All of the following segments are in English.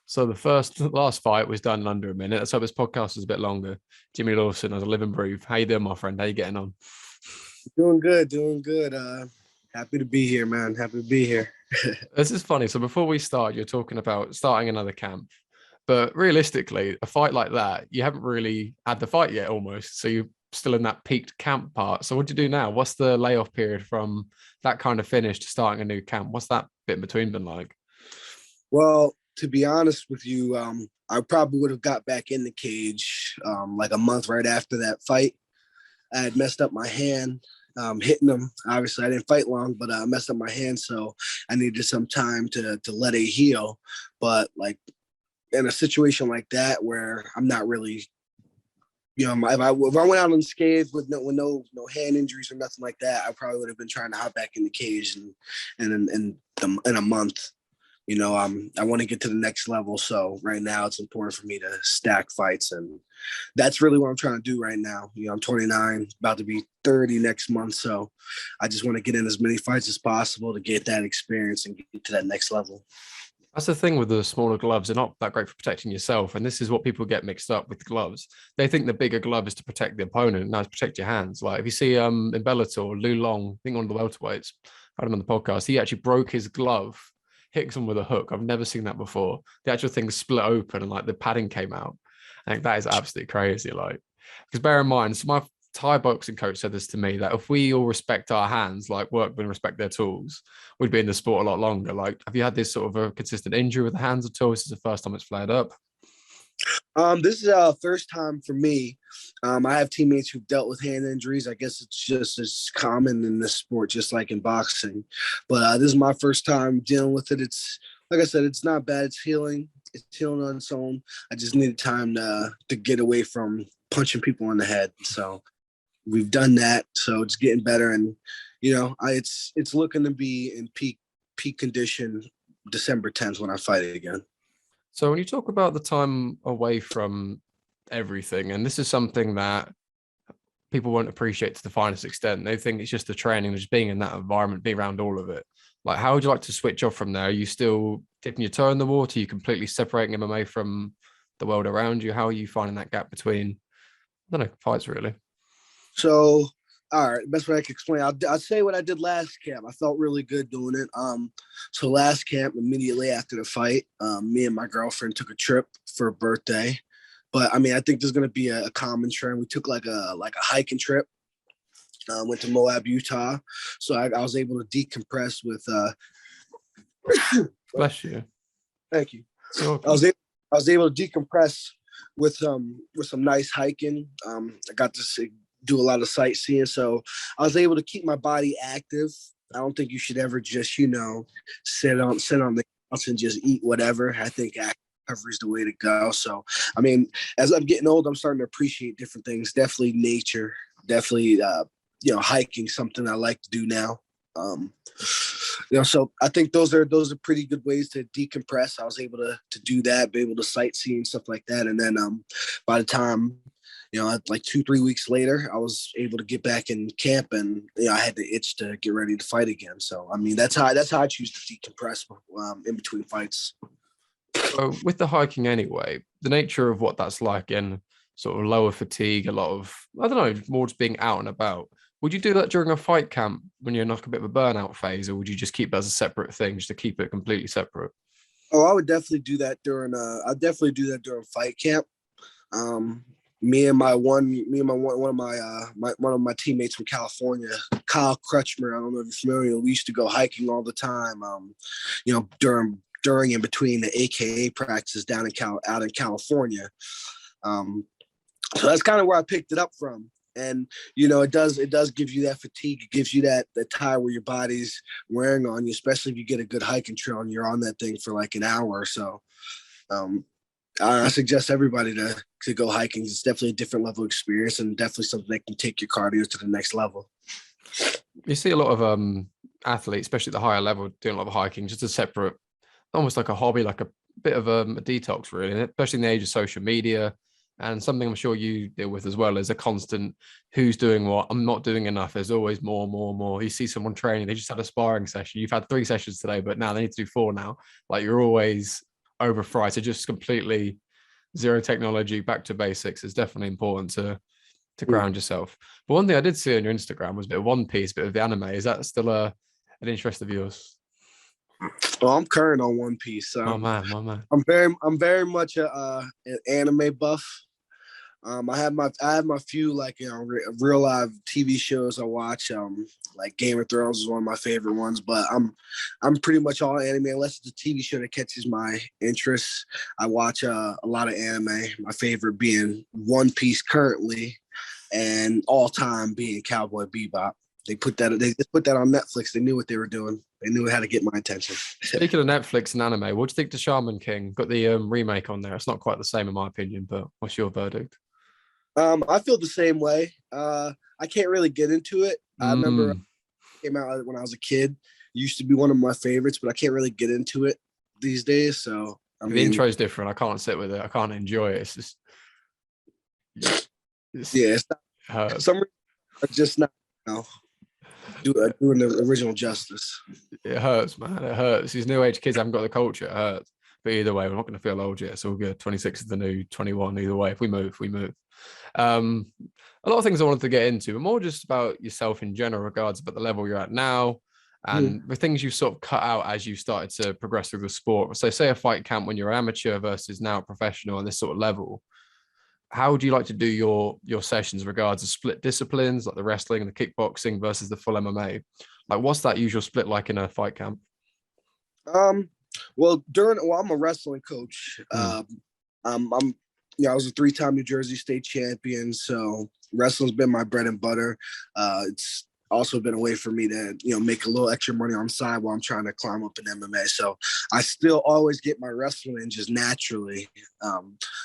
So last fight was done in under a minute. Let's hope this podcast is a bit longer. Jimmy Lawson, as a living proof. How you doing, my friend? How you getting on? Doing good, doing good. Happy to be here, man. Happy to be here. This is funny. So before we start, you're talking about starting another camp. But realistically, a fight like that, you haven't really had the fight yet almost. So you're still in that peaked camp part. So what do you do now? What's the layoff period from that kind of finish to starting a new camp? What's that bit in between been like? Well, to be honest with you, I probably would have got back in the cage like a month right after that fight. I had messed up my hand, hitting them. Obviously, I didn't fight long, but I messed up my hand, so I needed some time to let it heal. But like in a situation like that where I'm not really, if I went out unscathed with no hand injuries or nothing like that, I probably would have been trying to hop back in the cage in a month. I want to get to the next level. So right now it's important for me to stack fights. And that's really what I'm trying to do right now. I'm 29, about to be 30 next month. So I just want to get in as many fights as possible to get that experience and get to that next level. That's the thing with the smaller gloves. They're not that great for protecting yourself. And this is what people get mixed up with gloves. They think the bigger glove is to protect the opponent. No, it's protect your hands. Like if you see in Bellator, Lou Long, I think one of the welterweights, I had him on the podcast, he actually broke his glove, hit someone with a hook. I've never seen that before. The actual thing split open and like the padding came out. I think that is absolutely crazy. Like, because bear in mind, so my Thai boxing coach said this to me, that if we all respect our hands, like workmen respect their tools, we'd be in the sport a lot longer. Like, have you had this sort of a consistent injury with the hands at all? This is the first time it's flared up. This is our first time for me. I have teammates who've dealt with hand injuries. I guess it's just as common in this sport, just like in boxing. But this is my first time dealing with it. It's like I said, it's not bad. It's healing. It's healing on its own. I just needed time to get away from punching people in the head. So we've done that. So it's getting better, and it's looking to be in peak condition December 10th when I fight it again. So when you talk about the time away from everything, and this is something that people won't appreciate to the finest extent, they think it's just the training, just being in that environment, being around all of it. Like, how would you like to switch off from there? Are you still dipping your toe in the water? Are you completely separating MMA from the world around you? How are you finding that gap between, I don't know, fights really? So, all right, best way I can explain. I'll say what I did last camp. I felt really good doing it. So last camp, immediately after the fight, me and my girlfriend took a trip for a birthday. But I mean, I think there's going to be a common trend. We took like a hiking trip. Went to Moab, Utah. So I was able to decompress with. Bless you. Thank you. I was able to decompress with some nice hiking. I got to do a lot of sightseeing, so I was able to keep my body active. I don't think you should ever just sit on the couch and just eat whatever. I think active recovery is the way to go. So I mean, as I'm getting old, I'm starting to appreciate different things. Definitely nature. Definitely hiking, something I like to do now. So I think those are pretty good ways to decompress. I was able to do that, be able to sightsee and stuff like that. And then by the time, like 2-3 weeks later, I was able to get back in camp, and I had the itch to get ready to fight again. So I mean, that's how I choose to decompress in between fights. So with the hiking anyway, the nature of what that's like in sort of lower fatigue, a lot of, I don't know, more just being out and about. Would you do that during a fight camp when you're in like a bit of a burnout phase, or would you just keep that as a separate thing, just to keep it completely separate? Oh, I would definitely do that during fight camp. One of my teammates from California, Kyle Crutchmer. I don't know if you're familiar. We used to go hiking all the time. During and between the AKA practices out in California. So that's kind of where I picked it up from. And it does give you that fatigue. It gives you that tire where your body's wearing on you, especially if you get a good hiking trail and you're on that thing for like an hour or so. I suggest everybody to go hiking. It's definitely a different level of experience, and definitely something that can take your cardio to the next level. You see a lot of athletes, especially at the higher level, doing a lot of hiking, just a separate, almost like a hobby, like a bit of a detox, really, especially in the age of social media. And something I'm sure you deal with as well is a constant who's doing what. I'm not doing enough. There's always more. You see someone training, they just had a sparring session. You've had 3 sessions today, but now they need to do 4 now. Like, you're always over fry. So just completely zero technology, back to basics is definitely important to ground yourself. But one thing I did see on your Instagram was a bit of One Piece, a bit of the anime. Is that still an interest of yours? Well, I'm current on One Piece. My man, my man. I'm very much an anime buff. I have my few like real live TV shows I watch. Like Game of Thrones is one of my favorite ones, but I'm pretty much all anime unless it's a TV show that catches my interest. I watch a lot of anime. My favorite being One Piece currently, and all time being Cowboy Bebop. They just put that on Netflix. They knew what they were doing. They knew how to get my attention. Speaking of Netflix and anime, what do you think to Shaman King? Got the remake on there. It's not quite the same in my opinion, but what's your verdict? I feel the same way. I can't really get into it. I remember it came out when I was a kid. It used to be one of my favorites, but I can't really get into it these days. So the intro's different. I can't sit with it. I can't enjoy it. It's just it's not, some are just not doing the original justice. It hurts, man. It hurts. These new age kids haven't got the culture. It hurts. But either way, we're not going to feel old yet. It's all good. 26 is the new 21. Either way, if we move, we move. A lot of things I wanted to get into, but more just about yourself in general, regards about the level you're at now and the things you sort of cut out as you started to progress through the sport. So say a fight camp when you're amateur versus now professional on this sort of level. How do you like to do your sessions regards to split disciplines like the wrestling and the kickboxing versus the full MMA? Like what's that usual split like in a fight camp? Well, I'm a wrestling coach. I was a 3-time New Jersey state champion, so wrestling's been my bread and butter. It's also been a way for me to, make a little extra money on the side while I'm trying to climb up in MMA. So I still always get my wrestling in just naturally.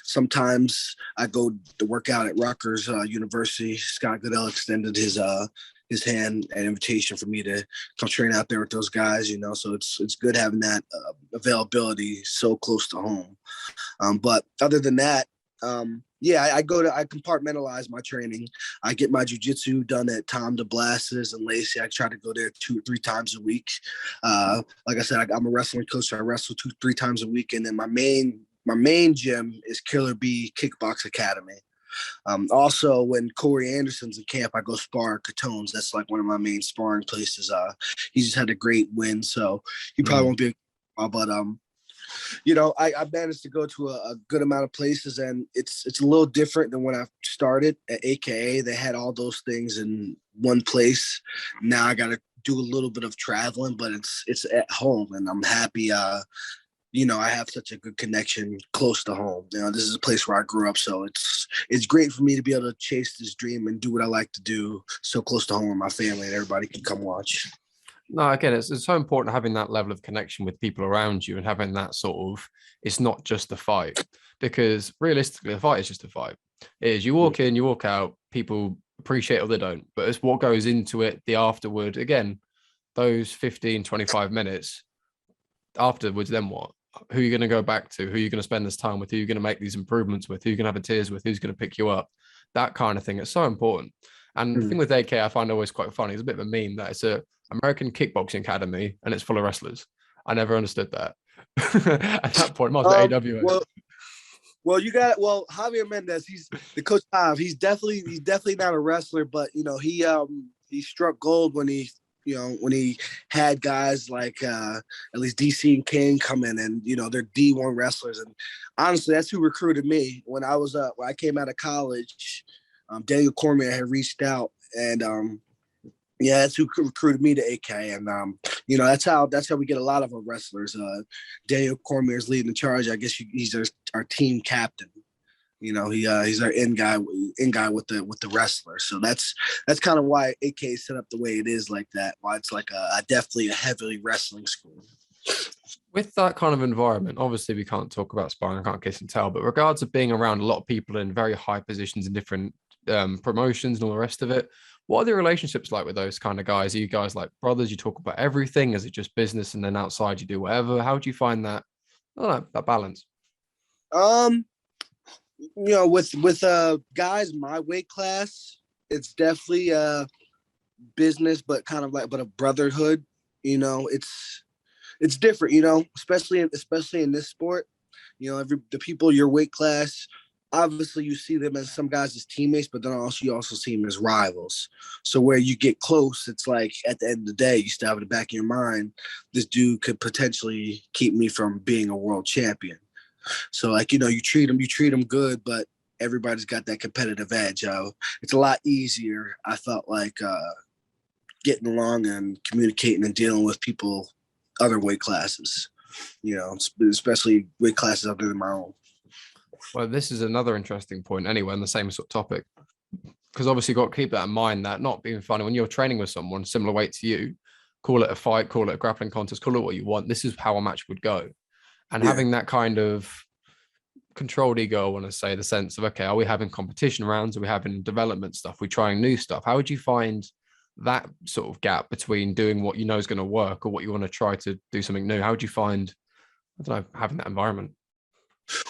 Sometimes I go to work out at Rutgers University. Scott Goodell extended his hand and invitation for me to come train out there with those guys, so it's good having that availability so close to home. But other than that, I compartmentalize my training. I get my jiu-jitsu done at Tom DeBlas's and Lacey. I try to go there 2 or 3 times a week. Like I said, I'm a wrestling coach, so I wrestle 2-3 times a week. And then my main gym is Killer B Kickbox Academy. Also, when Corey Anderson's in camp, I go spar at Catone's. That's like one of my main sparring places. He just had a great win, so he probably won't be. But I managed to go to a good amount of places, and it's a little different than when I started at AKA. They had all those things in one place. Now I got to do a little bit of traveling, but it's at home, and I'm happy. I have such a good connection close to home. This is a place where I grew up, so it's great for me to be able to chase this dream and do what I like to do so close to home with my family, and everybody can come watch. No, again, it's so important having that level of connection with people around you and having that sort of, it's not just a fight, because realistically, a fight is just a fight. It is, you walk in, you walk out, people appreciate it or they don't, but it's what goes into it, the afterward, again, those 15, 25 minutes afterwards, then what? Who are you going to go back to? Who are you going to spend this time with? Who are you going to make these improvements with? Who are you going to have a tears with? Who's going to pick you up? That kind of thing. It's so important. And the thing with AK, I find always quite funny. It's a bit of a meme that it's a American kickboxing academy and it's full of wrestlers. I never understood that. At that point, might as well AWA. Well, Javier Mendez, he's the coach. He's definitely not a wrestler, but he struck gold when he had guys like at least DC and King come in, and they're D1 wrestlers. And honestly, that's who recruited me when I came out of college. Daniel Cormier had reached out, and that's who recruited me to AK. And that's how we get a lot of our wrestlers. Daniel Cormier is leading the charge. I guess he's our team captain. He's our in guy with the wrestler. So that's kind of why AK is set up the way it is like that. Why it's like definitely a heavily wrestling school. With that kind of environment, obviously we can't talk about sparring, I can't kiss and tell, but regards of being around a lot of people in very high positions in different promotions and all the rest of it, what are the relationships like with those kind of guys? Are you guys like brothers? You talk about everything? Is it just business and then outside you do whatever? How do you find that? I don't know, that balance. With guys my weight class, it's definitely business, but kind of like a brotherhood. It's different, especially in this sport. the people your weight class, obviously you see them as some guys as teammates, but then also you also see them as rivals. So where you get close, it's like at the end of the day, you still have in the back of your mind, this dude could potentially keep me from being a world champion. So like, you treat them good, but everybody's got that competitive edge. It's a lot easier, I felt like, getting along and communicating and dealing with people, other weight classes, especially weight classes other than my own. Well, this is another interesting point anyway, on the same sort of topic, because obviously you've got to keep that in mind, that not being funny when you're training with someone similar weight to you, call it a fight, call it a grappling contest, call it what you want. This is how a match would go. And having that kind of controlled ego, I want to say, the sense of, okay, are we having competition rounds? Are we having development stuff? Are we trying new stuff? How would you find that sort of gap between doing what you know is going to work or what you want to try to do something new? How would you find, I don't know, having that environment?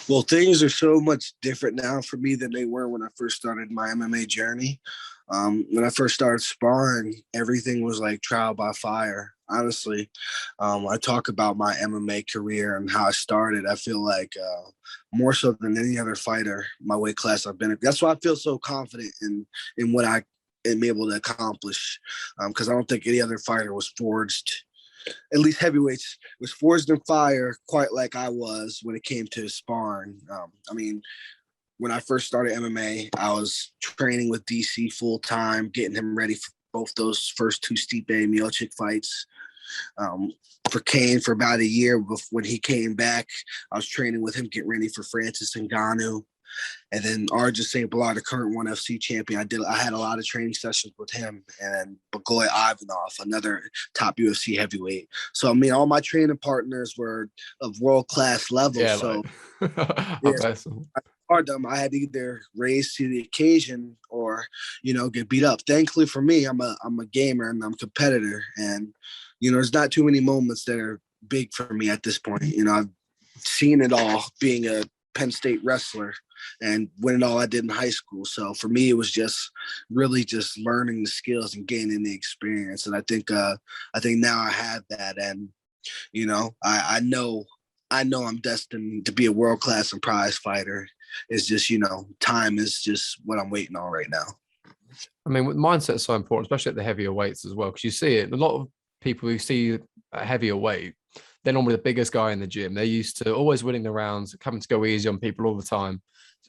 Well, things are so much different now for me than they were when I first started my MMA journey. When I first started sparring, everything was like trial by fire. Honestly, I talk about my MMA career and how I started. I feel like more so than any other fighter, my weight class I've been in. That's why I feel so confident in what I am able to accomplish, because I don't think any other fighter was forged, at least heavyweights, was forged in fire quite like I was when it came to sparring. When I first started MMA, I was training with DC full time, getting him ready for both those first two Stipe Miocic fights. For Kane for about a year when he came back, I was training with him, getting ready for Francis Ngannou. And then Arja St. Ballard, the current ONE FC champion, I had a lot of training sessions with him, and Bagoy Ivanov, another top UFC heavyweight. So, all my training partners were of world-class level. Yeah, so, I had to either raise to the occasion or, get beat up. Thankfully for me, I'm a gamer and I'm a competitor. And, there's not too many moments that are big for me at this point. I've seen it all being a Penn State wrestler and winning all I did in high school. So for me, it was just really just learning the skills and gaining the experience. And I think now I have that. And, I know I'm destined to be a world-class and prize fighter. It's just, time is just what I'm waiting on right now. Mindset is so important, especially at the heavier weights as well, because you see it. A lot of people who see a heavier weight, they're normally the biggest guy in the gym. They're used to always winning the rounds, coming to go easy on people all the time.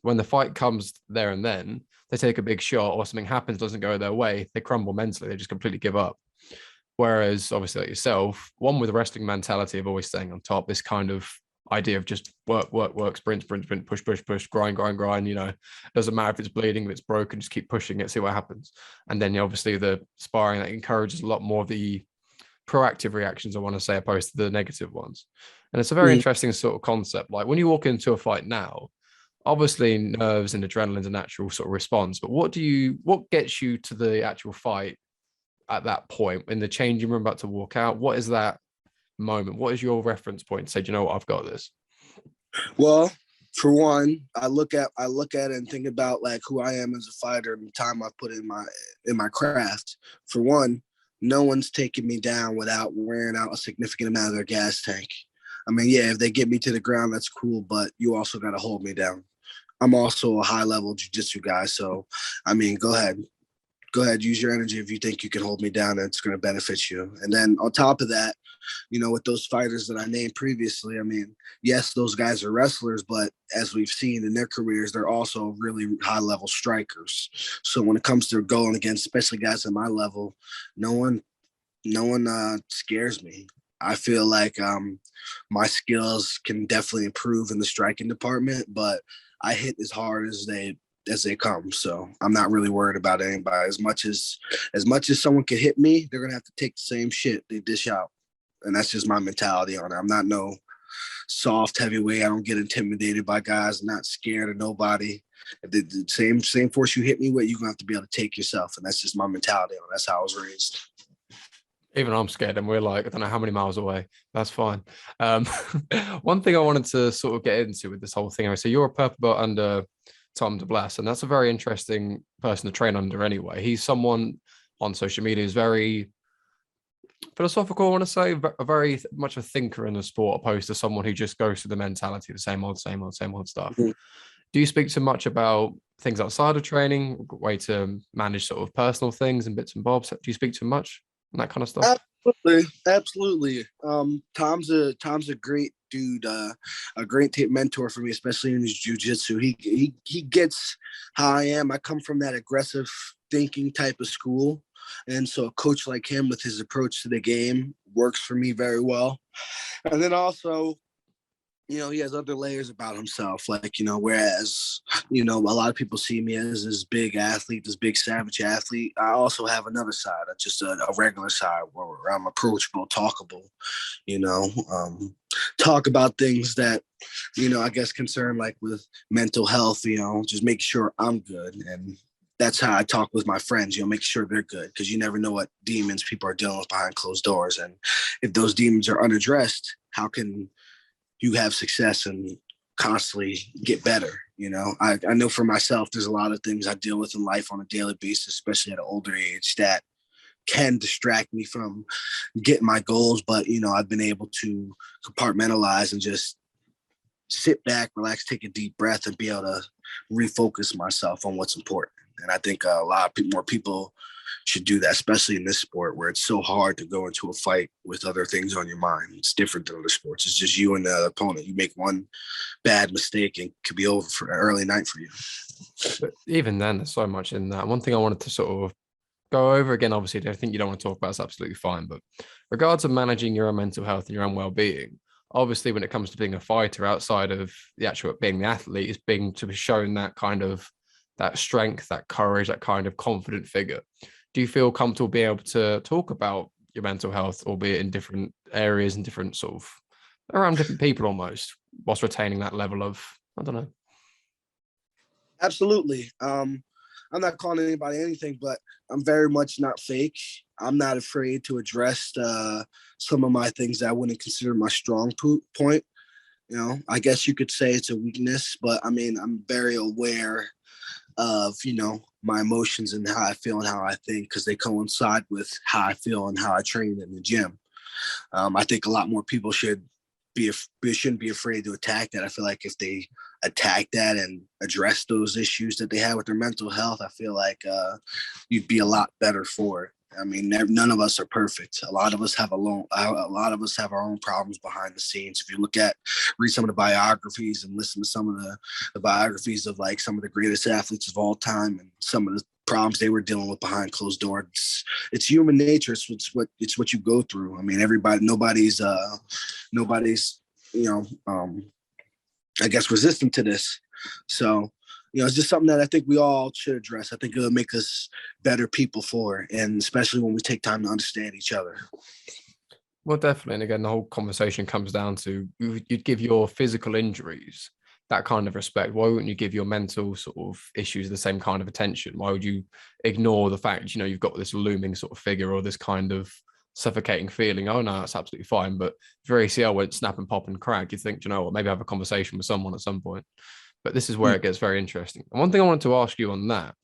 When the fight comes there and then, they take a big shot or something happens, doesn't go their way, they crumble mentally. They just completely give up. Whereas obviously like yourself, one with a wrestling mentality of always staying on top, this kind of idea of just work, sprint, push, grind. Doesn't matter if it's bleeding, if it's broken, just keep pushing it, see what happens. And then obviously the sparring that encourages a lot more of the proactive reactions, I want to say, opposed to the negative ones. And it's a very interesting sort of concept. Like when you walk into a fight now, obviously nerves and adrenaline is a natural sort of response, but what gets you to the actual fight at that point in the changing room about to walk out? What is that moment? What is your reference point to say, do you know what, I've got this? Well, for one, I look at it and think about like who I am as a fighter and the time I put in my craft. For one, no one's taking me down without wearing out a significant amount of their gas tank. If they get me to the ground, that's cool, but you also got to hold me down. I'm also a high-level jiu-jitsu guy, so, go ahead. Go ahead, use your energy if you think you can hold me down and it's going to benefit you. And then on top of that, with those fighters that I named previously, yes, those guys are wrestlers, but as we've seen in their careers, they're also really high-level strikers. So when it comes to going against, especially guys at my level, no one scares me. I feel like my skills can definitely improve in the striking department, but I hit as hard as they come. So I'm not really worried about anybody. As much as someone can hit me, they're gonna have to take the same shit they dish out. And that's just my mentality on it. I'm not no soft heavyweight. I don't get intimidated by guys. I'm not scared of nobody. If the same force you hit me with, you're gonna have to be able to take yourself. And that's just my mentality on it. That's how I was raised. Even I'm scared, and we're like, I don't know how many miles away. That's fine. One thing I wanted to sort of get into with this whole thing. So you're a purple belt under Tom DeBlas, and that's a very interesting person to train under anyway. He's someone on social media who's very philosophical, I want to say, a very much a thinker in the sport, opposed to someone who just goes through the mentality, the same old stuff. Mhm. Do you speak to much about things outside of training, way to manage sort of personal things and bits and bobs? Do you speak to much and that kind of stuff? Absolutely, absolutely. Tom's a great dude, a great mentor for me, especially in his jujitsu. He gets how I am. I come from that aggressive thinking type of school, and so a coach like him with his approach to the game works for me very well. And then also, he has other layers about himself. Like, whereas, a lot of people see me as this big athlete, this big savage athlete. I also have another side, just a regular side where I'm approachable, talkable, you know, talk about things that, I guess concern like with mental health, just make sure I'm good. And that's how I talk with my friends, make sure they're good, because you never know what demons people are dealing with behind closed doors. And if those demons are unaddressed, how can you have success and constantly get better? I know for myself, there's a lot of things I deal with in life on a daily basis, especially at an older age, that can distract me from getting my goals. But, I've been able to compartmentalize and just sit back, relax, take a deep breath, and be able to refocus myself on what's important. And I think a lot more people should do that, especially in this sport where it's so hard to go into a fight with other things on your mind. It's different than other sports. It's just you and the opponent. You make one bad mistake and it could be over for an early night for you. But even then, there's so much in that. One thing I wanted to sort of go over again, obviously, I think you don't want to talk about is absolutely fine, but regards of managing your own mental health and your own well-being, obviously, when it comes to being a fighter, outside of the actual being the athlete, is being to be shown that kind of that strength, that courage, that kind of confident figure. Do you feel comfortable being able to talk about your mental health, albeit in different areas and different sort of around different people almost, whilst retaining that level of, I don't know? Absolutely. I'm not calling anybody anything, but I'm very much not fake. I'm not afraid to address some of my things that I wouldn't consider my strong point. I guess you could say it's a weakness, but I mean, I'm very aware of, my emotions and how I feel and how I think, because they coincide with how I feel and how I train in the gym. I think a lot more people shouldn't be afraid to attack that. I feel like if they attack that and address those issues that they have with their mental health, I feel like you'd be a lot better for it. I mean, none of us are perfect. A lot of us have our own problems behind the scenes. If you read some of the biographies and listen to some of the biographies of like some of the greatest athletes of all time and some of the problems they were dealing with behind closed doors, it's human nature. It's what you go through. I mean, nobody's I guess resistant to this. So, it's just something that I think we all should address. I think it'll make us better people for it, and especially when we take time to understand each other. Well, definitely. And again, the whole conversation comes down to you'd give your physical injuries that kind of respect. Why wouldn't you give your mental sort of issues the same kind of attention? Why would you ignore the fact, you've got this looming sort of figure or this kind of suffocating feeling? Oh, no, that's absolutely fine. But if your ACL went snap and pop and crack, you think, what, maybe have a conversation with someone at some point. But this is where it gets very interesting. And one thing I wanted to ask you on that,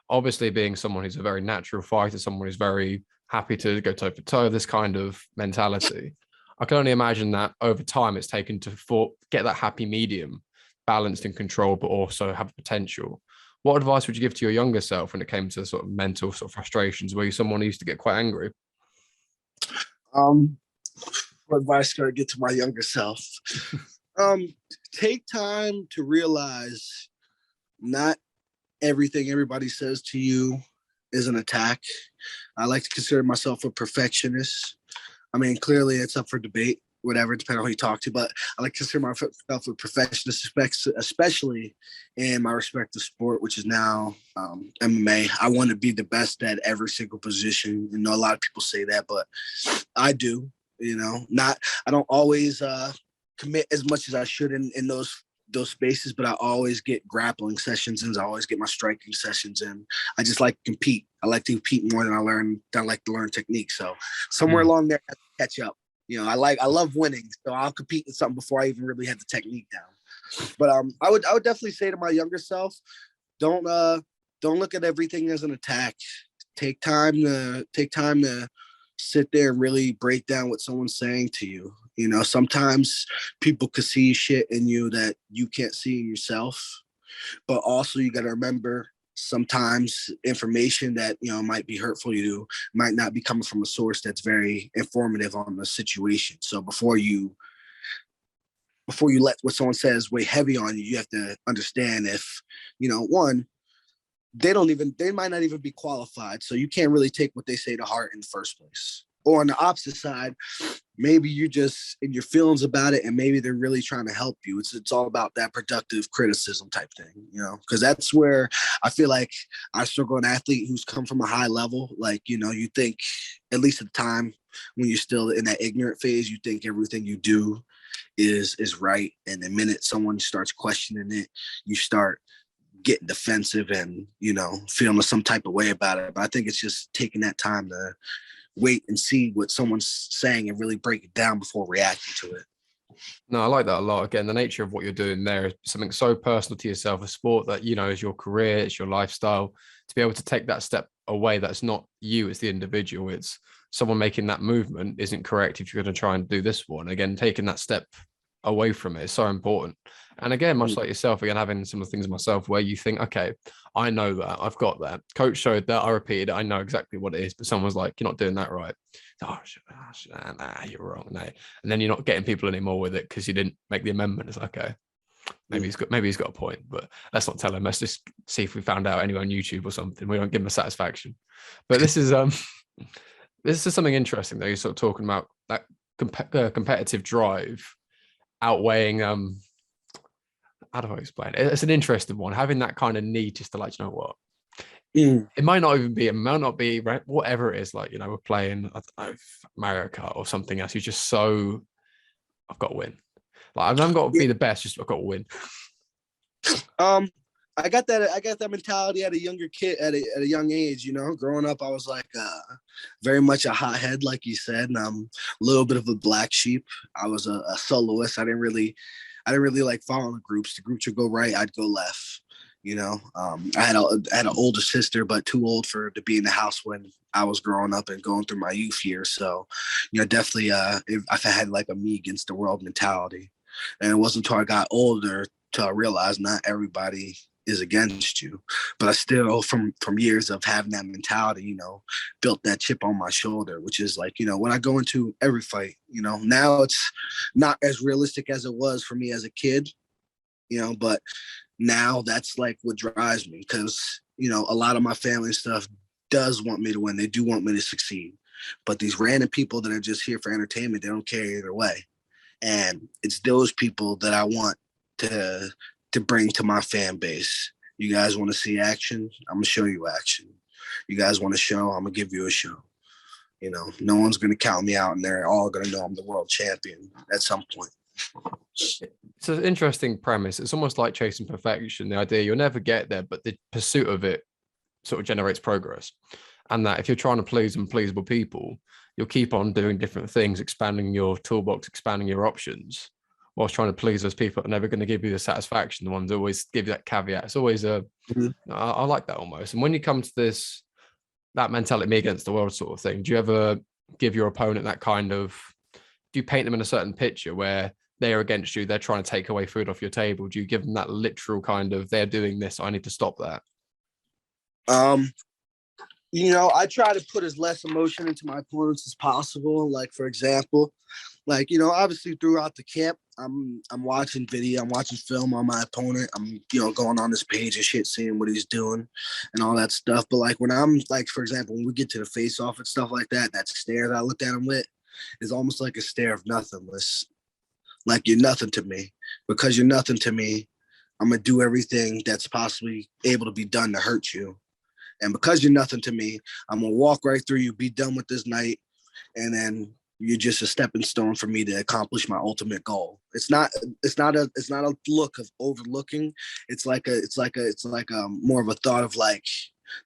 obviously being someone who's a very natural fighter, someone who's very happy to go toe for toe, this kind of mentality, I can only imagine that over time it's taken to get that happy medium balanced and controlled, but also have potential. What advice would you give to your younger self when it came to sort of mental sort of frustrations? Were you someone who used to get quite angry? What advice can I get to my younger self? Take time to realize not everything everybody says to you is an attack. I like to consider myself a perfectionist. I mean, clearly it's up for debate, whatever, depending on who you talk to, but I like to consider myself a perfectionist, especially in my respective sport, which is now MMA. I want to be the best at every single position. A lot of people say that, but I do, I don't always commit as much as I should in those spaces, but I always get grappling sessions and I always get my striking sessions, and I just like to compete. I like to compete more than I like to learn technique. So somewhere along there, I catch up. I love winning, so I'll compete in something before I even really had the technique down. But I would definitely say to my younger self, don't look at everything as an attack. Take time to sit there and really break down what someone's saying to you. You know, sometimes people could see shit in you that you can't see in yourself, but also you got to remember sometimes information that, you know, might be hurtful to you might not be coming from a source that's very informative on the situation. So before you let what someone says weigh heavy on you, you have to understand if, you know, one, they might not even be qualified. So you can't really take what they say to heart in the first place. Or on the opposite side, maybe you just in your feelings about it, and maybe they're really trying to help you. It's all about that productive criticism type thing, you know, because that's where I feel like I struggle an athlete who's come from a high level. Like, you know, you think, at least at the time when you're still in that ignorant phase, you think everything you do is right. And the minute someone starts questioning it, you start getting defensive and, you know, feeling some type of way about it. But I think it's just taking that time to wait and see what someone's saying and really break it down before reacting to it. No, I like that a lot. Again, the nature of what you're doing there is something so personal to yourself, a sport that, you know, is your career, it's your lifestyle. To be able to take that step away, that's not you, it's the individual. It's someone making that movement isn't correct if you're going to try and do this one. Again, taking that step away from it is so important. And again, much like yourself, again, having similar things myself where you think, okay, I know that, I've got that. Coach showed that, I repeated it, I know exactly what it is, but someone's like, you're not doing that right. Oh, nah, you're wrong. No. And then you're not getting people anymore with it because you didn't make the amendment. It's like, okay, maybe he's got a point, but let's not tell him. Let's just see if we found out anywhere on YouTube or something. We won't give him a satisfaction. But this is something interesting though. You're sort of talking about that competitive drive outweighing how do I explain it? It's an interesting one, having that kind of need just to, like, you know what, it might not be whatever it is, like, you know, we're playing, I don't know, Mario Kart or something else. You're just so, I've got to win, like, I haven't got to be the best, just I've got to win. I got that mentality at a younger kid, at a young age. You know, growing up, I was like very much a hothead, like you said, and I'm a little bit of a black sheep. I was a soloist. I didn't really like following the groups. The groups would go right, I'd go left. You know, I had an older sister, but too old to be in the house when I was growing up and going through my youth years. So, you know, definitely, I had like a me against the world mentality, and it wasn't until I got older to realize not everybody is against you. But I still, from years of having that mentality, you know, built that chip on my shoulder, which is like, you know, when I go into every fight, you know, now it's not as realistic as it was for me as a kid, you know, but now that's like what drives me, because, you know, a lot of my family and stuff does want me to win. They do want me to succeed. But these random people that are just here for entertainment, they don't care either way. And it's those people that I want to bring to my fan base. You guys want to see action? I'm gonna show you action. You guys want a show? I'm gonna give you a show. You know, no one's gonna count me out, and they're all gonna know I'm the world champion at some point. It's an interesting premise. It's almost like chasing perfection. The idea you'll never get there, but the pursuit of it sort of generates progress. And that if you're trying to please unpleasable people, you'll keep on doing different things, expanding your toolbox, expanding your options, whilst trying to please those people that are never going to give you the satisfaction. The ones that always give you that caveat. It's always I like that almost. And when you come to that mentality, me against the world sort of thing, do you ever give your opponent that kind of, do you paint them in a certain picture where they're against you, they're trying to take away food off your table? Do you give them that literal kind of, they're doing this, I need to stop that? You know, I try to put as less emotion into my opponents as possible. Like, for example, like, you know, obviously throughout the camp, I'm watching video, I'm watching film on my opponent. I'm, you know, going on his page and shit, seeing what he's doing and all that stuff. But like when I'm like, for example, when we get to the face off and stuff like that, that stare that I looked at him with is almost like a stare of nothingness. Like, you're nothing to me. Because you're nothing to me, I'm going to do everything that's possibly able to be done to hurt you. And because you're nothing to me, I'm going to walk right through you, be done with this night, and then you're just a stepping stone for me to accomplish my ultimate goal. It's not a look of overlooking. It's like a more of a thought of like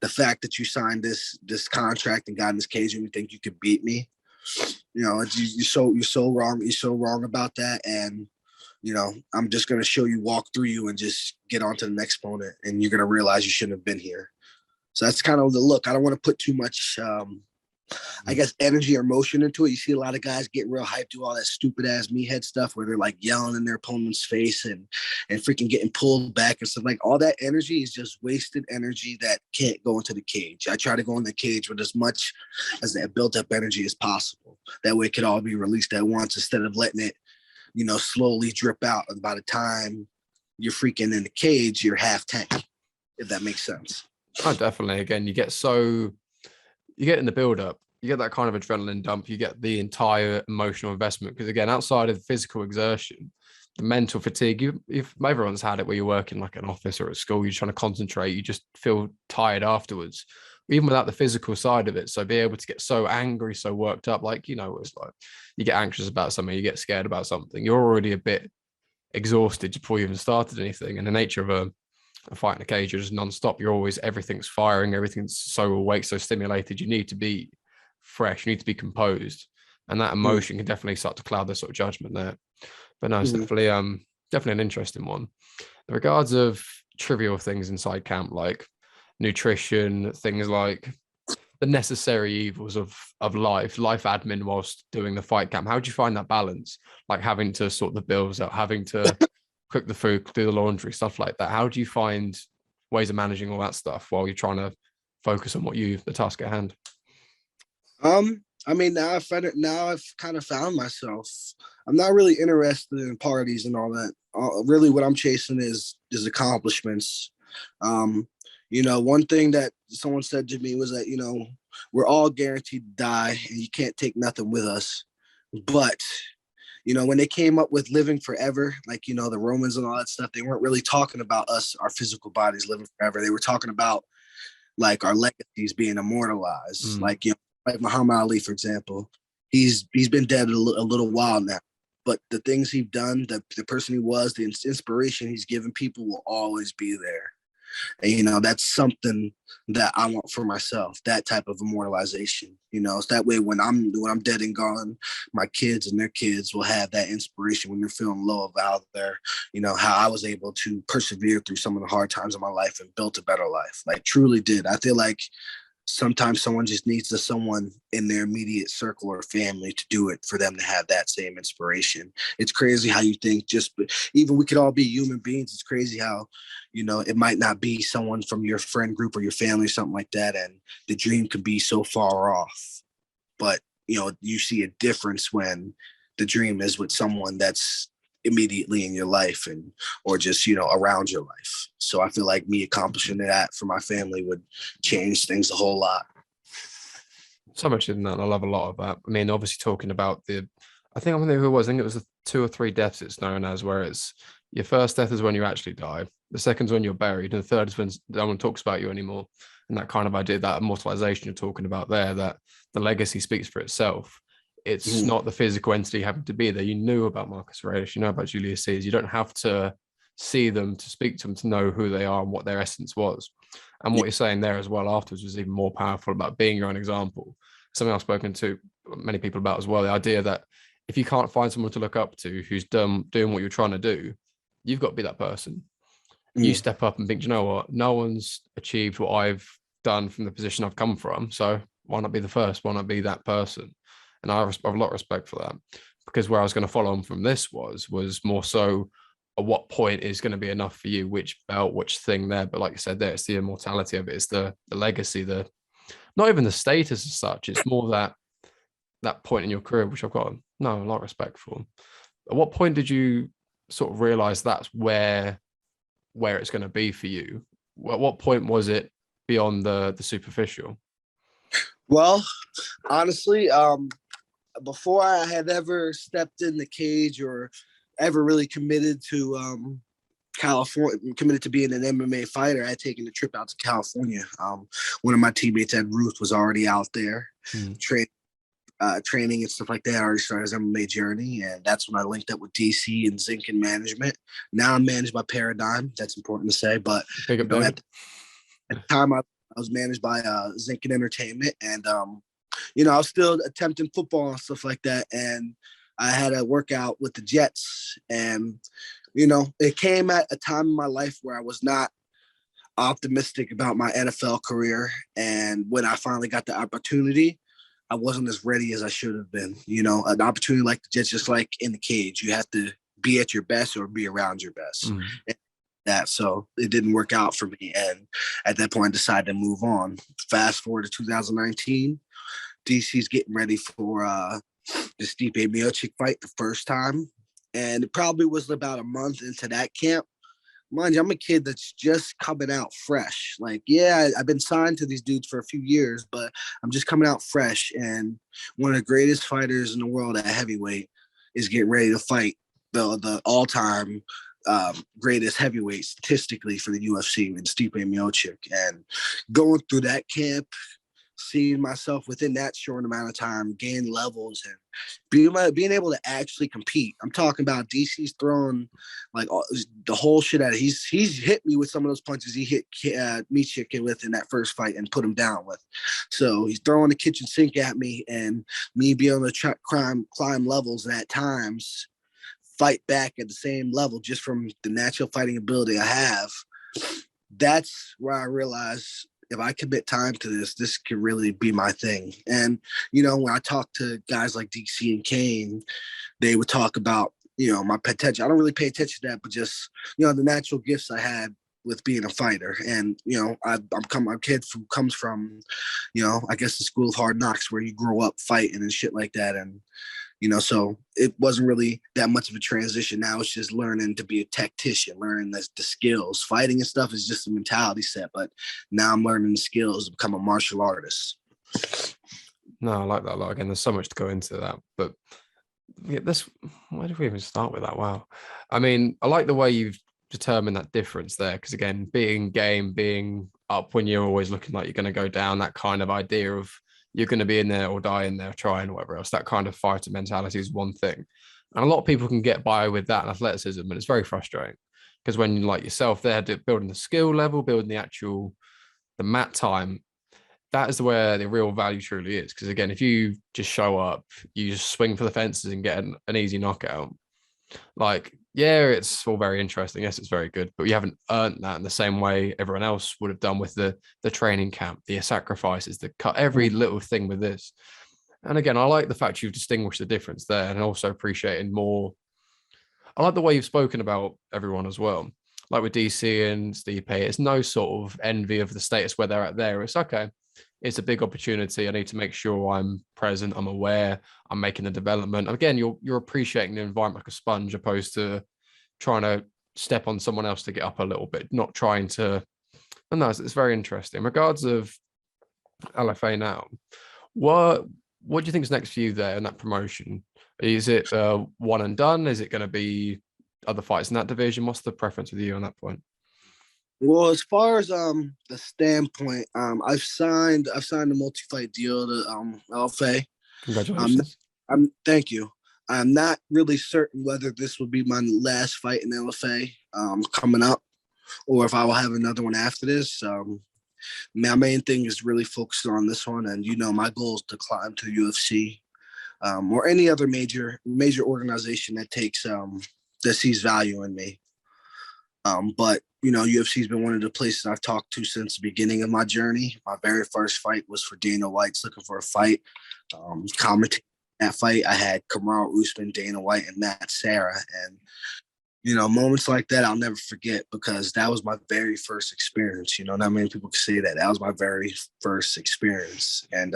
the fact that you signed this contract and got in this cage and you think you could beat me. You know, you're so wrong. You're so wrong about that. And, you know, I'm just going to show you, walk through you and just get on to the next opponent. And you're going to realize you shouldn't have been here. So that's kind of the look. I don't want to put too much I guess, energy or emotion into it. You see a lot of guys get real hyped, do all that stupid ass meathead stuff where they're like yelling in their opponent's face and freaking getting pulled back and stuff. Like all that energy is just wasted energy that can't go into the cage. I try to go in the cage with as much as that built up energy as possible. That way it could all be released at once instead of letting it, slowly drip out. And by the time you're freaking in the cage, you're half tank, if that makes sense. Oh, definitely. Again, you get in the build up, you get that kind of adrenaline dump, you get the entire emotional investment. Because again, outside of physical exertion, the mental fatigue, everyone's had it where you're working like an office or at school, you're trying to concentrate, you just feel tired afterwards, even without the physical side of it. So be able to get so angry, so worked up, like, it's like you get anxious about something, you get scared about something, you're already a bit exhausted before you even started anything. And the nature of a fight in a cage, you're just non-stop, everything's firing, everything's so awake, so stimulated, you need to be fresh, you need to be composed, and that emotion can definitely start to cloud the sort of judgment there. But no, it's definitely an interesting one. In regards of trivial things inside camp, like nutrition, things like the necessary evils of life admin whilst doing the fight camp, how do you find that balance, like having to sort the bills out, having to cook the food, do the laundry, stuff like that? How do you find ways of managing all that stuff while you're trying to focus on the task at hand? I mean, now I've kind of found myself. I'm not really interested in parties and all that. Really, what I'm chasing is accomplishments. One thing that someone said to me was that we're all guaranteed to die, and you can't take nothing with us. But when they came up with living forever, like the Romans and all that stuff, they weren't really talking about us, our physical bodies living forever. They were talking about like our legacies being immortalized, like Muhammad Ali, for example. He's been dead a little while now, but the things he's done, the person he was, the inspiration he's given people will always be there. And that's something that I want for myself, that type of immortalization. So that way when I'm dead and gone, my kids and their kids will have that inspiration when they're feeling low about how I was able to persevere through some of the hard times of my life and built a better life. Like truly did. I feel like sometimes someone just needs someone in their immediate circle or family to do it for them to have that same inspiration. It's crazy how you think even we could all be human beings. It's crazy how, it might not be someone from your friend group or your family or something like that. And the dream could be so far off, but you see a difference when the dream is with someone that's immediately in your life or just around your life. So I feel like me accomplishing that for my family would change things a whole lot. So much in that. I love a lot of that. I mean, obviously talking about I think it was the 2 or 3 deaths it's known as, where it's your first death is when you actually die, the second's when you're buried, and the third is when no one talks about you anymore. And that kind of idea, that immortalization you're talking about there, that the legacy speaks for itself. It's not the physical entity having to be there. You knew about Marcus Aurelius, you know about Julius Caesar. You don't have to see them to speak to them to know who they are and what their essence was. And what you're saying there as well afterwards was even more powerful about being your own example. Something I've spoken to many people about as well, the idea that if you can't find someone to look up to who's doing what you're trying to do, you've got to be that person. You step up and think, you know what? No one's achieved what I've done from the position I've come from. So why not be the first? Why not be that person? And I have a lot of respect for that, because where I was going to follow on from this was more so at what point is going to be enough for you, which belt, which thing there. But like you said there, it's the immortality of it. It's the legacy, not even the status as such. It's more that point in your career, which I've got a lot of respect for. At what point did you sort of realize that's where it's going to be for you? At what point was it beyond the superficial? Well, honestly, before I had ever stepped in the cage or ever really committed to California, committed to being an MMA fighter, I had taken a trip out to California. One of my teammates, Ed Ruth, was already out there training and stuff like that. I already started his MMA journey, and that's when I linked up with DC and Zinc and management. Now I'm managed by Paradigm. That's important to say, but at the time I was managed by Zinc and Entertainment, and I was still attempting football and stuff like that. And I had a workout with the Jets, and it came at a time in my life where I was not optimistic about my NFL career. And when I finally got the opportunity, I wasn't as ready as I should have been. You know, an opportunity like just like in the cage, you have to be at your best or be around your best. Mm. That so it didn't work out for me, and at that point, I decided to move on. Fast forward to 2019, DC's getting ready for the Stipe Miocic fight the first time, and it probably was about a month into that camp. Mind you, I'm a kid that's just coming out fresh. Like, yeah, I've been signed to these dudes for a few years, but I'm just coming out fresh. And one of the greatest fighters in the world at heavyweight is getting ready to fight the all-time greatest heavyweight statistically for the UFC in Stipe Miocic. And going through that camp, seeing myself within that short amount of time gain levels and being able to actually compete. I'm talking about DC's throwing like the whole shit at it. He's hit me with some of those punches he hit Miocic with in that first fight and put him down with. So he's throwing the kitchen sink at me, and me being able to climb levels and at times fight back at the same level just from the natural fighting ability I have. That's where I realized if I commit time to this could really be my thing. And, you know, when I talk to guys like DC and Kane, they would talk about, you know, my potential. I don't really pay attention to that, but just, you know, the natural gifts I had with being a fighter. And, you know, I'm a kid who comes from, you know, I guess the school of hard knocks where you grow up fighting and shit like that. And, you know, so it wasn't really that much of a transition. Now it's just learning to be a tactician, learning the skills. Fighting and stuff is just a mentality set, but now I'm learning the skills to become a martial artist. No, I like that a lot. Again, there's so much to go into that, but yeah, where did we even start with that? Wow. I mean, I like the way you've determined that difference there, because again, being game, being up when you're always looking like you're going to go down, that kind of idea of you're going to be in there or die in there trying or whatever else, that kind of fighter mentality is one thing. And a lot of people can get by with that in athleticism, and it's very frustrating because when you like yourself, they're building the skill level, building the mat time, that is where the real value truly is. Because again, if you just show up, you just swing for the fences and get an easy knockout, like, yeah, it's all very interesting. Yes, it's very good, but you haven't earned that in the same way everyone else would have done with the training camp, the sacrifices, the cut, every little thing with this. And again, I like the fact you've distinguished the difference there, and also appreciating more. I like the way you've spoken about everyone as well. Like with DC and Stipe, it's no sort of envy of the status where they're at there. It's okay. It's a big opportunity. I need to make sure I'm present, I'm aware, I'm making the development. Again, you're appreciating the environment like a sponge, opposed to trying to step on someone else to get up a little bit, not trying to. And no, it's very interesting. In regards of LFA now, what do you think is next for you there in that promotion? Is it one and done? Is it going to be other fights in that division? What's the preference with you on that point? Well, as far as the standpoint, I've signed a multi-fight deal to LFA. Congratulations. Thank you. I'm not really certain whether this will be my last fight in LFA coming up, or if I will have another one after this. My main thing is really focused on this one, and you know, my goal is to climb to UFC or any other major organization that takes that sees value in me. But you know, UFC has been one of the places I've talked to since the beginning of my journey. My very first fight was for Dana White's looking for a fight. Commentating that fight, I had Kamaru Usman, Dana White, and Matt Serra. And, you know, moments like that I'll never forget, because that was my very first experience. You know, not many people can say that. That was my very first experience. And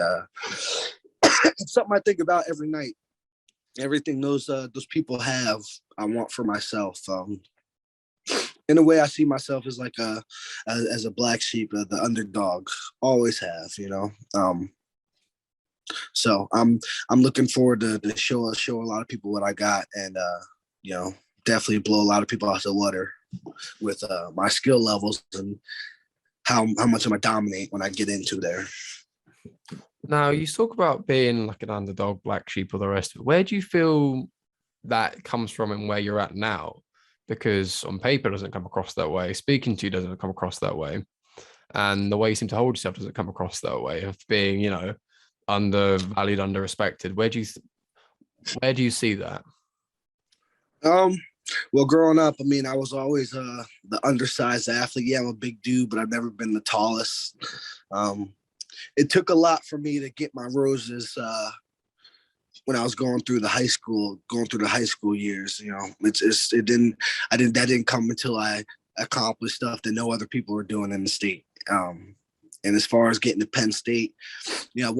it's something I think about every night. Everything those people have, I want for myself. In a way, I see myself as like as a black sheep, the underdog. Always have, you know. So I'm looking forward to show a lot of people what I got, and you know, definitely blow a lot of people out the water with my skill levels and how much I'm gonna dominate when I get into there. Now, you talk about being like an underdog, black sheep, or the rest of it. Where do you feel that comes from and where you're at now? Because on paper it doesn't come across that way. Speaking to you doesn't come across that way. And the way you seem to hold yourself doesn't come across that way of being, you know, undervalued, underrespected. Where do you see that? Well, growing up, I mean, I was always the undersized athlete. Yeah, I'm a big dude, but I've never been the tallest. it took a lot for me to get my roses when I was going through the high school years. You know, that didn't come until I accomplished stuff that no other people were doing in the state. And as far as getting to Penn State, you know, I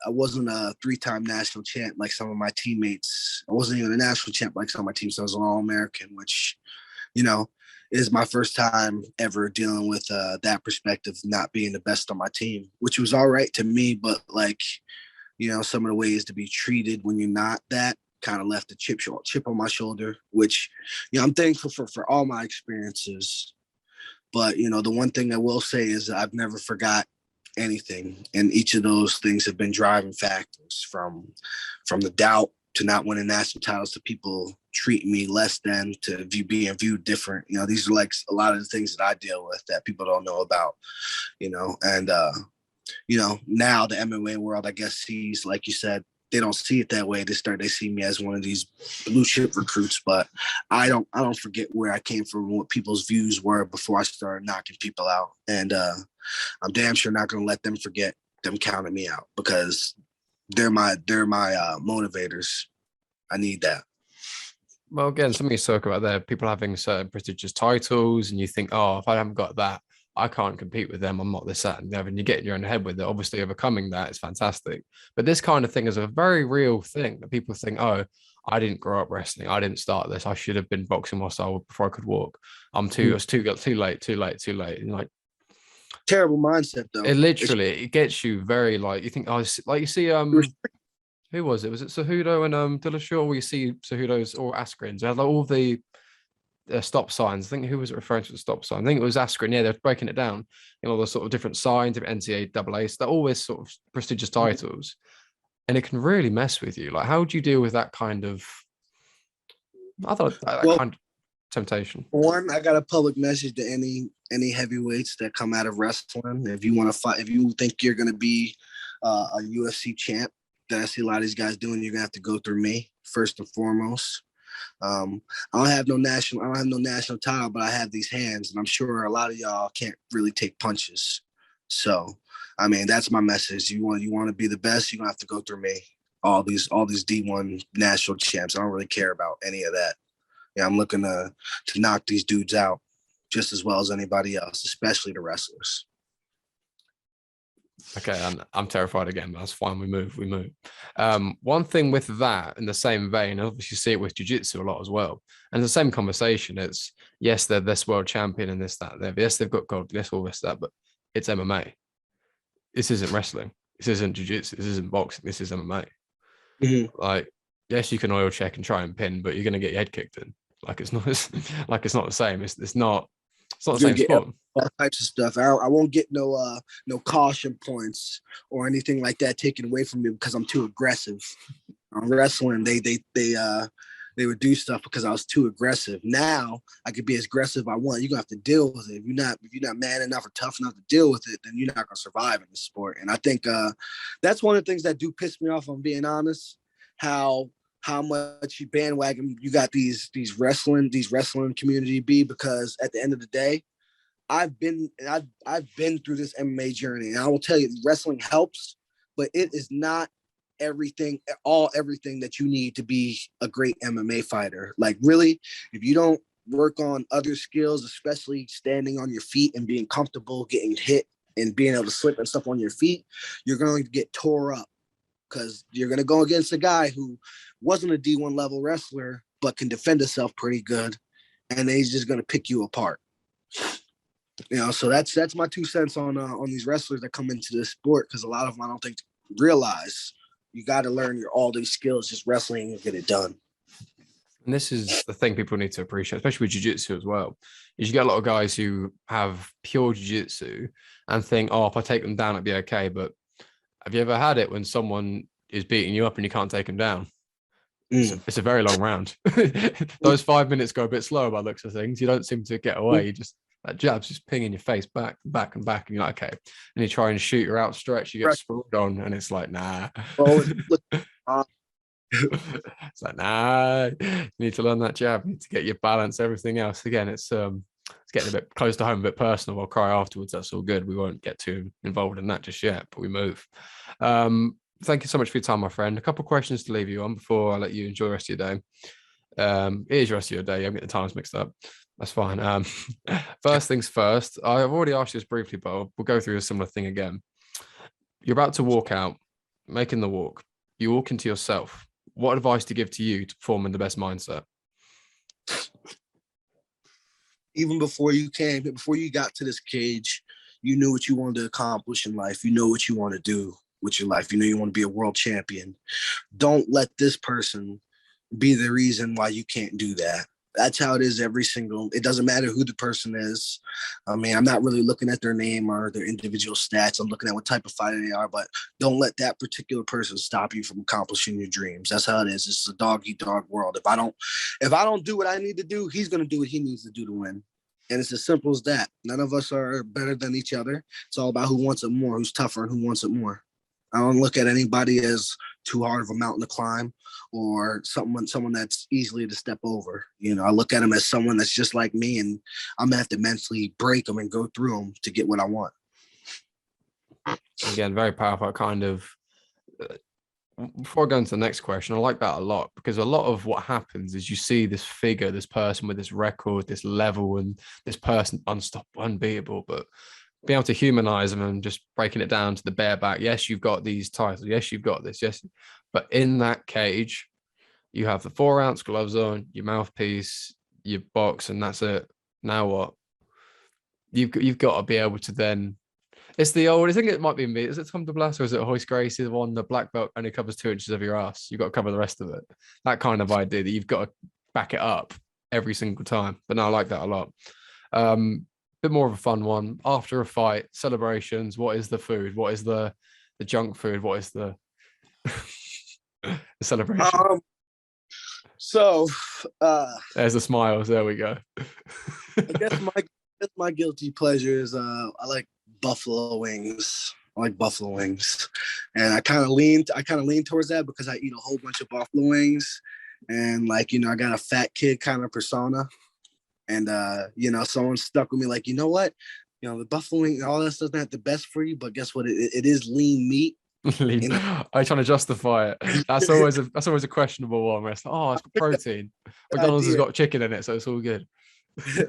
wasn't a 3-time national champ like some of my teammates. I wasn't even a national champ like some of my teams. So I was an All-American, which, you know, is my first time ever dealing with that perspective, not being the best on my team, which was all right to me. But like, you know, some of the ways to be treated when you're not that kind of left a chip on my shoulder, which, you know, I'm thankful for all my experiences. But, you know, the one thing I will say is I've never forgot anything. And each of those things have been driving factors from the doubt to not winning national titles to people treating me less than to being viewed different. You know, these are like a lot of the things that I deal with that people don't know about, you know. And, you know, now the MMA world, I guess, sees, like you said, they don't see it that way. They see me as one of these blue chip recruits, but I don't forget where I came from and what people's views were before I started knocking people out. And I'm damn sure not going to let them forget them counting me out, because they're my motivators. I need that. Well, again, something you spoke about there, people having certain prestigious titles, and you think, oh, if I haven't got that, I can't compete with them. I'm not this, that, and the other. And you get in your own head with it. Obviously, overcoming that is fantastic. But this kind of thing is a very real thing that people think, oh, I didn't grow up wrestling. I didn't start this. I should have been boxing whilst before I could walk. It's too late. And like, terrible mindset, though. It gets you very like, you think, oh, like you see, who was it? Was it Cejudo and Dillashaw? Where you see Cejudo's or Askrens? They had like all the stop signs. I think who was it referring to the stop sign? I think it was Askren. Yeah, they're breaking it down. You know, the sort of different signs, different NCAA. So they're always sort of prestigious titles, and it can really mess with you. Like, how do you deal with that kind of? Kind of temptation. One, I got a public message to any heavyweights that come out of wrestling. If you want to fight, if you think you're going to be a UFC champ, that I see a lot of these guys doing, you're gonna have to go through me first and foremost. I don't have no national title, but I have these hands, and I'm sure a lot of y'all can't really take punches. So, I mean, that's my message. You want to be the best, you're gonna have to go through me. All these D1 national champs. I don't really care about any of that. Yeah, I'm looking to knock these dudes out just as well as anybody else, especially the wrestlers. Okay, and I'm terrified again, but that's fine. We move. One thing with that, in the same vein, obviously you see it with jiu-jitsu a lot as well. And the same conversation, it's, yes, they're this world champion and this, that, there. Yes, they've got gold, yes, all this, that, but it's MMA. This isn't wrestling. This isn't jiu-jitsu. This isn't boxing. This is MMA. Mm-hmm. Like, yes, you can oil check and try and pin, but you're going to get your head kicked in. Like, it's not the same. It's not the same sport. All types of stuff. I won't get no caution points or anything like that taken away from me because I'm too aggressive. On wrestling, they would do stuff because I was too aggressive. Now I could be as aggressive as I want. You're gonna have to deal with it. If you're not man enough or tough enough to deal with it, then you're not gonna survive in the sport. And I think that's one of the things that do piss me off, if I'm being honest. How much you bandwagon you got these wrestling community be, because at the end of the day, I've been through this MMA journey, and I will tell you, wrestling helps, but it is not everything that you need to be a great MMA fighter. Like, really, if you don't work on other skills, especially standing on your feet and being comfortable getting hit and being able to slip and stuff on your feet, you're going to get tore up, because you're going to go against a guy who wasn't a D1 level wrestler but can defend himself pretty good, and then he's just going to pick you apart. You know, so that's my 2 cents on these wrestlers that come into this sport, because a lot of them I don't think realize you got to learn all these skills just wrestling and get it done. And this is the thing people need to appreciate, especially with jiu-jitsu as well, is you get a lot of guys who have pure jiu-jitsu and think, oh, if I take them down, it'd be okay. But have you ever had it when someone is beating you up and you can't take them down? It's a very long round. Those 5 minutes go a bit slow by the looks of things. You don't seem to get away. You just, that jab's just pinging your face back, and you're like, okay. And you try and shoot your outstretch, you get sprawled on, and it's like, nah. It's like, nah. You need to learn that jab. You need to get your balance, everything else. Again, it's it's getting a bit close to home, a bit personal. I'll cry afterwards. That's all good. We won't get too involved in that just yet, but we move. Thank you so much for your time, my friend. A couple of questions to leave you on before I let you enjoy the rest of your day. Here's the rest of your day. I'm getting the times mixed up. That's fine. First things first, I've already asked you this briefly, but we'll go through a similar thing again. You're about to walk out, making the walk. You walk into yourself. What advice do you give to you to perform in the best mindset? Even before you got to this cage, you knew what you wanted to accomplish in life. You know what you want to do with your life. You know you want to be a world champion. Don't let this person be the reason why you can't do that. That's how it is it doesn't matter who the person is. I mean, I'm not really looking at their name or their individual stats. I'm looking at what type of fighter they are, but don't let that particular person stop you from accomplishing your dreams. That's how it is. It's a dog-eat-dog world. If I don't do what I need to do, he's going to do what he needs to do to win. And it's as simple as that. None of us are better than each other. It's all about who wants it more, who's tougher, and who wants it more. I don't look at anybody as too hard of a mountain to climb or someone that's easily to step over. You know, I look at them as someone that's just like me, and I'm gonna have to mentally break them and go through them to get what I want. Again, very powerful kind of. Before I go into the next question, I like that a lot, because a lot of what happens is you see this figure, this person with this record, this level, and this person unstoppable, unbeatable, but being able to humanize them and just breaking it down to the bareback. Yes, you've got these titles. Yes, you've got this. Yes. But in that cage, you have the 4-ounce gloves on, your mouthpiece, your box, and that's it. Now what? You've got to be able to then. It's the old, I think it might be me. Is it Tom DeBlas or is it Hoist Gracie, the one, the black belt only covers 2 inches of your ass? You've got to cover the rest of it. That kind of idea that you've got to back it up every single time. But no, I like that a lot. Bit more of a fun one. After a fight, celebrations, what is the food? What is the junk food? What is the, the celebration? There's the smiles. There we go. I guess my guilty pleasure is I like buffalo wings. And I kind of lean towards that because I eat a whole bunch of buffalo wings, and I got a fat kid kind of persona. And someone stuck with me like, you know what? The buffalo wing, all that stuff's not the best for you, but guess what? It is lean meat. Lean. I'm trying to justify it. That's always a questionable one where it's like, oh, it's protein. McDonald's has got chicken in it, so it's all good. I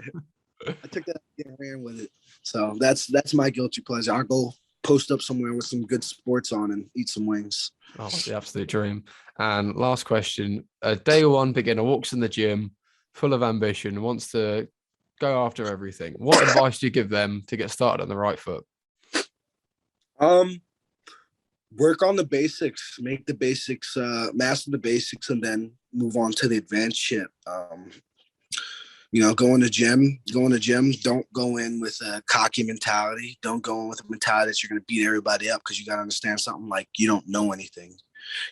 took that and ran with it. So that's my guilty pleasure. I'll go post up somewhere with some good sports on and eat some wings. Oh, the absolute dream. And last question, a day one beginner walks in the gym full of ambition, wants to go after everything. What advice do you give them to get started on the right foot? Work on the basics, make the basics, master the basics, and then move on to the advanced shit. Go in the gym. Don't go in with a cocky mentality. Don't go in with a mentality that you're going to beat everybody up, because you got to understand something, like you don't know anything.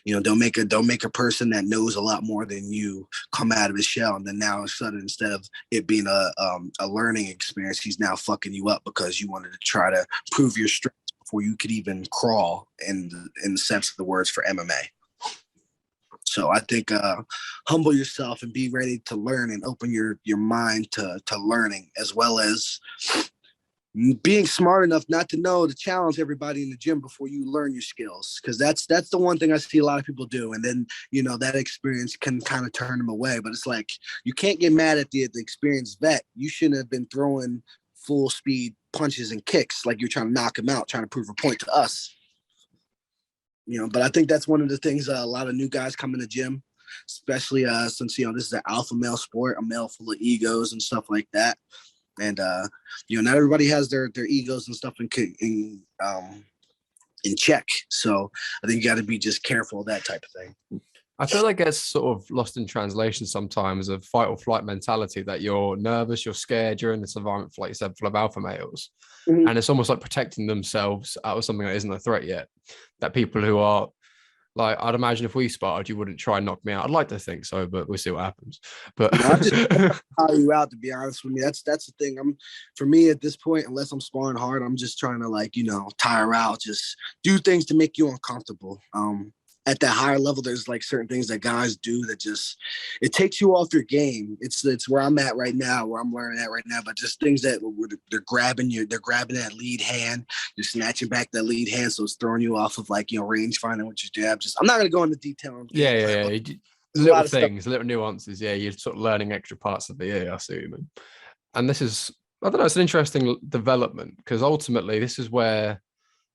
Don't make a person that knows a lot more than you come out of his shell, and then now all of a sudden, instead of it being a learning experience, he's now fucking you up because you wanted to try to prove your strength before you could even crawl in the sense of the words for MMA. So I think humble yourself and be ready to learn and open your mind to learning, as well as being smart enough not to challenge everybody in the gym before you learn your skills. Because that's the one thing I see a lot of people do. And then, that experience can kind of turn them away. But it's like, you can't get mad at the experienced vet. You shouldn't have been throwing full speed punches and kicks like you're trying to knock him out, trying to prove a point to us. But I think that's one of the things a lot of new guys come in the gym, especially since, this is an alpha male sport, a male full of egos and stuff like that. And, not everybody has their egos and stuff in check. So I think you got to be just careful of that type of thing. I feel like it's sort of lost in translation sometimes, of fight or flight mentality, that you're nervous, you're scared, you're in this environment, like you said, full of alpha males. Mm-hmm. And it's almost like protecting themselves out of something that isn't a threat yet. That people who are like, I'd imagine if we sparred, you wouldn't try and knock me out. I'd like to think so, but we'll see what happens. But I just call you out, to be honest with me. That's the thing. For me at this point, unless I'm sparring hard, I'm just trying to tire out, just do things to make you uncomfortable. at that higher level, there's like certain things that guys do that just it takes you off your game. It's where I'm at right now, where I'm learning at right now. But just things that they're grabbing you, they're grabbing that lead hand, you're snatching back that lead hand, so it's throwing you off of like range finding with your jab. Just I'm not gonna go into detail on Yeah. there's a Little lot of stuff. things, little nuances. Yeah, you're sort of learning extra parts of the year. I see what you mean. And this is, I don't know, it's an interesting development because ultimately this is where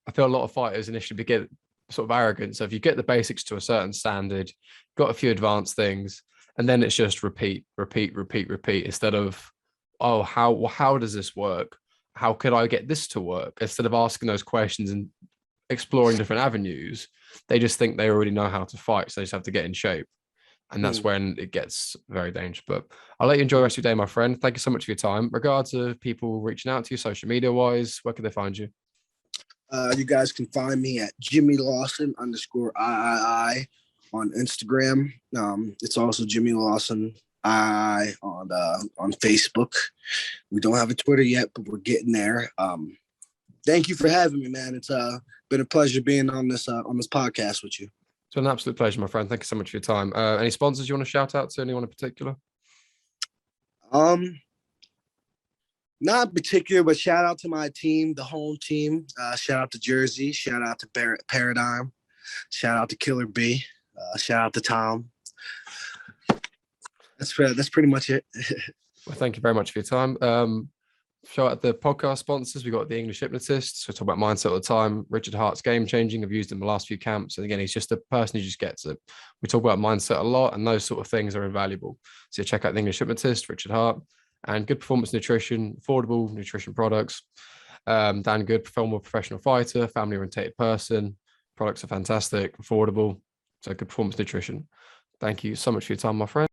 I feel a lot of fighters initially get sort of arrogant. So if you get the basics to a certain standard, got a few advanced things, and then it's just repeat instead of, oh, how does this work? How could I get this to work? Instead of asking those questions and exploring different avenues, they just think they already know how to fight. So they just have to get in shape. And that's when it gets very dangerous. But I'll let you enjoy the rest of your day, my friend. Thank you so much for your time. Regards to people reaching out to you social media wise, where can they find you? You guys can find me at Jimmy Lawson _III on Instagram. It's also Jimmy Lawson I on Facebook. We don't have a Twitter yet, but we're getting there. Thank you for having me, man. It's been a pleasure being on this podcast with you. It's been an absolute pleasure, my friend. Thank you so much for your time. Any sponsors you want to shout out to? Anyone in particular? Not in particular, but shout out to my team, the home team. Shout out to Jersey. Shout out to Paradigm. Shout out to Killer B. Shout out to Tom. That's pretty much it. Well, thank you very much for your time. Shout out the podcast sponsors. We got the English Hypnotists. We talk about mindset all the time. Richard Hart's Game Changing. I've used him the last few camps. And again, he's just a person who just gets it. We talk about mindset a lot, and those sort of things are invaluable. So check out the English Hypnotist, Richard Hart, and Good Performance Nutrition, affordable nutrition products. Dan Good, former professional fighter, family-oriented person. Products are fantastic, affordable. So Good Performance Nutrition. Thank you so much for your time, my friend.